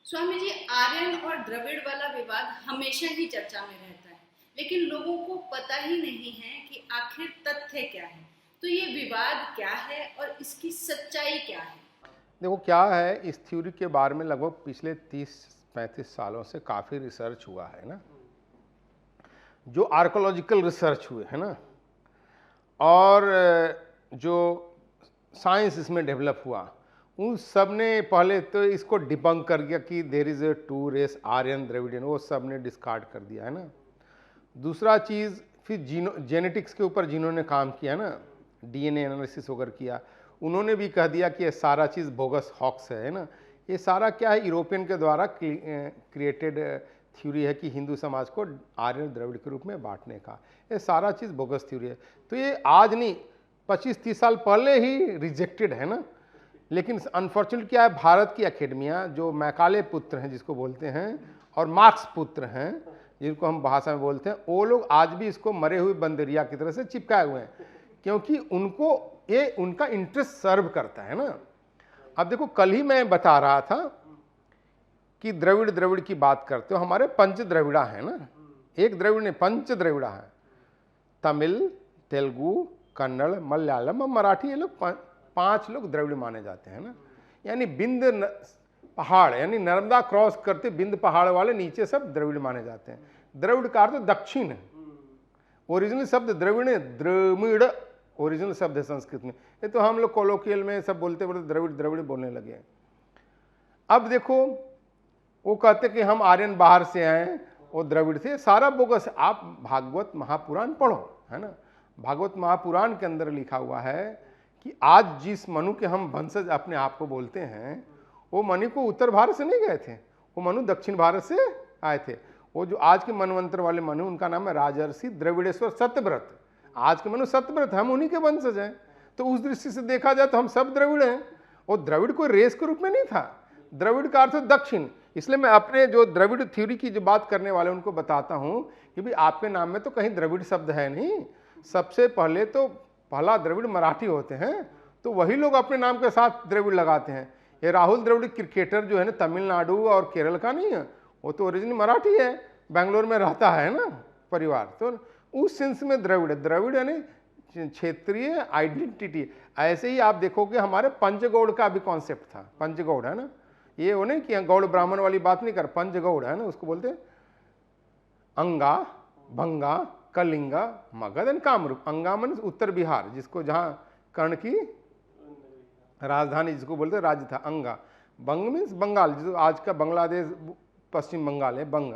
स्वामी जी, आर्यन और द्रविड़ वाला विवाद हमेशा ही चर्चा में रहता है, लेकिन लोगों को पता ही नहीं है कि आखिर तथ्य क्या है। तो ये विवाद क्या है और इसकी सच्चाई क्या है? देखो क्या है, इस थ्योरी के बारे में लगभग पिछले 30-35 सालों से काफ़ी रिसर्च हुआ है ना, जो आर्कोलॉजिकल रिसर्च हुए है ना, और जो साइंस इसमें डेवलप हुआ, उन सब ने पहले तो इसको डिबंक कर दिया कि there is a two race Aryan Dravidian, वो सब ने डिस्कार्ड कर दिया है ना। दूसरा चीज़, फिर जेनेटिक्स के ऊपर जिन्होंने काम किया ना, डीएनए एनालिसिस वगैरह किया, उन्होंने भी कह दिया कि ये सारा चीज़ बोगस हॉक्स है ना। ये सारा क्या है, यूरोपियन के द्वारा क्रिएटेड थ्योरी है कि हिंदू समाज को आर्य द्रविड़ के रूप में बांटने का, ये सारा चीज़ बोगस थ्योरी है। तो ये आज नहीं, 25-30 साल पहले ही रिजेक्टेड है ना। लेकिन अनफॉर्चुनेट क्या है, भारत की अकेडमिया जो मैकाले पुत्र हैं जिसको बोलते हैं, और मार्क्स पुत्र हैं जिनको हम भाषा में बोलते हैं, वो लोग आज भी इसको मरे हुए बंदरिया की तरह से चिपकाए हुए हैं, क्योंकि उनको ये उनका इंटरेस्ट सर्व करता है ना। अब देखो, कल ही मैं बता रहा था कि द्रविड़ द्रविड़ की बात करते हो, हमारे पंच द्रविड़ा है ना, एक द्रविड़ ने पंच द्रविड़ा है, तमिल, तेलुगु, कन्नड़, मलयालम और मराठी, ये लोग 5 लोग द्रविड़ माने जाते हैं ना। यानी बिंद पहाड़, यानी नर्मदा क्रॉस करते बिंद पहाड़ वाले नीचे सब द्रविड़ माने जाते हैं। द्रविड़ का अर्थ दक्षिण है। ओरिजिनल शब्द द्रविड़ है, द्रमिड़ ओरिजिनल शब्द है संस्कृत में। ये तो हम लोग कोलोकियल में सब बोलते बोलते द्रविड़ द्रविड़ बोलने लगे हैं। अब देखो, वो कहते कि हम आर्यन बाहर से आए, वो द्रविड़ थे, सारा बोगस। आप भागवत महापुराण पढ़ो, है ना। भागवत महापुराण के अंदर लिखा हुआ है कि आज जिस मनु के हम वंशज अपने आप को बोलते हैं, वो मनु को उत्तर भारत से नहीं गए थे, वो मनु दक्षिण भारत से आए थे। वो जो आज के मनवंतर वाले मनु, उनका नाम है राजर्षि द्रविड़ेश्वर सत्यव्रत। आज के मनु सत्यव्रत, हम उन्हीं के वंशज हैं। तो उस दृष्टि से देखा जाए तो हम सब द्रविड़ हैं। और द्रविड़ कोई रेस के रूप में नहीं था, द्रविड़ का अर्थ दक्षिण। इसलिए मैं अपने जो द्रविड़ थ्योरी की जो बात करने वाले उनको बताता हूं कि भाई आपके नाम में तो कहीं द्रविड़ शब्द है नहीं। सबसे पहले तो पहला द्रविड़ मराठी होते हैं, तो वही लोग अपने नाम के साथ द्रविड़ लगाते हैं। ये राहुल द्रविड़ क्रिकेटर जो है ना, तमिलनाडु और केरल का नहीं है, वो तो ओरिजिनल मराठी है, बेंगलोर में रहता है ना परिवार। तो उस सेंस में द्रविड़, द्रविड़ यानी क्षेत्रीय आइडेंटिटी। ऐसे ही आप देखोगे हमारे पंचगौड़ का भी कॉन्सेप्ट था, पंचगौड़ है ना। ये वो नहीं कि गौड़ ब्राह्मण वाली बात नहीं कर, पंचगौड़ है ना, उसको बोलते हैं अंगा, भंगा, कलिंगा, मगध एंड कामरूप। अंगा मन उत्तर बिहार, जिसको जहाँ कर्ण की राजधानी जिसको बोलते हैं राज्य था, अंगा। बंग मीन्स बंगाल, जो आज का बांग्लादेश पश्चिम बंगाल है, बंग।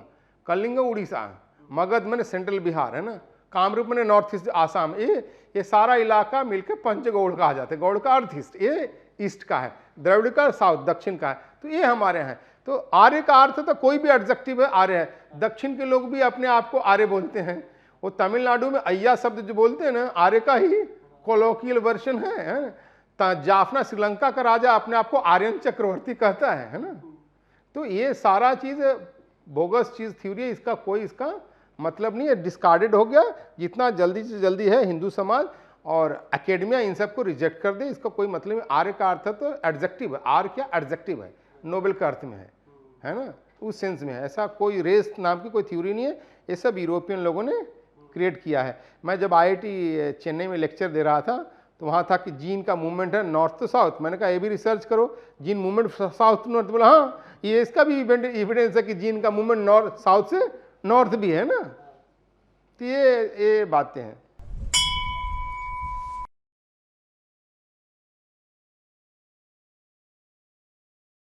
कलिंग उड़ीसा, मगध मैंने सेंट्रल बिहार है ना, कामरूप मैंने नॉर्थ ईस्ट आसाम। ये सारा इलाका मिलकर पंचगौड़ कहा जाता है। गौड़ का अर्थ ईस्ट, ये ईस्ट का है, द्रविड़ का साउथ दक्षिण का है। तो ये हमारे हैं। तो आर्य का अर्थ तो कोई भी एडजेक्टिव है, आर्य है। दक्षिण के लोग भी अपने आप को आर्य बोलते हैं। वो तमिलनाडु में अय्या शब्द जो बोलते हैं ना, आर्य का ही कोलोकियल वर्जन है। जाफना श्रीलंका का राजा अपने आप को आर्यन चक्रवर्ती कहता है ना। तो ये सारा चीज बोगस चीज थ्योरी है, इसका कोई इसका मतलब नहीं है, डिस्कार्डेड हो गया। जितना जल्दी से जल्दी है हिंदू समाज और एकेडमिया इन सबको रिजेक्ट कर दे, इसका कोई मतलब नहीं। आर्य का अर्थ तो एडजेक्टिव है, आर्य क्या एडजेक्टिव है, नोबेल का अर्थ में है ना, उस सेंस में है। ऐसा कोई रेस नाम की कोई थ्योरी नहीं है, ये सब यूरोपियन लोगों ने क्रिएट किया है। मैं जब IIT चेन्नई में लेक्चर दे रहा था तो वहाँ था कि जीन का मूवमेंट है नॉर्थ टू साउथ। मैंने कहा ये भी रिसर्च करो, gene movement south to north. बोला हाँ, ये इसका भी एविडेंस है कि जीन का मूवमेंट नॉर्थ साउथ से नॉर्थ भी है ना। तो ये बातें हैं।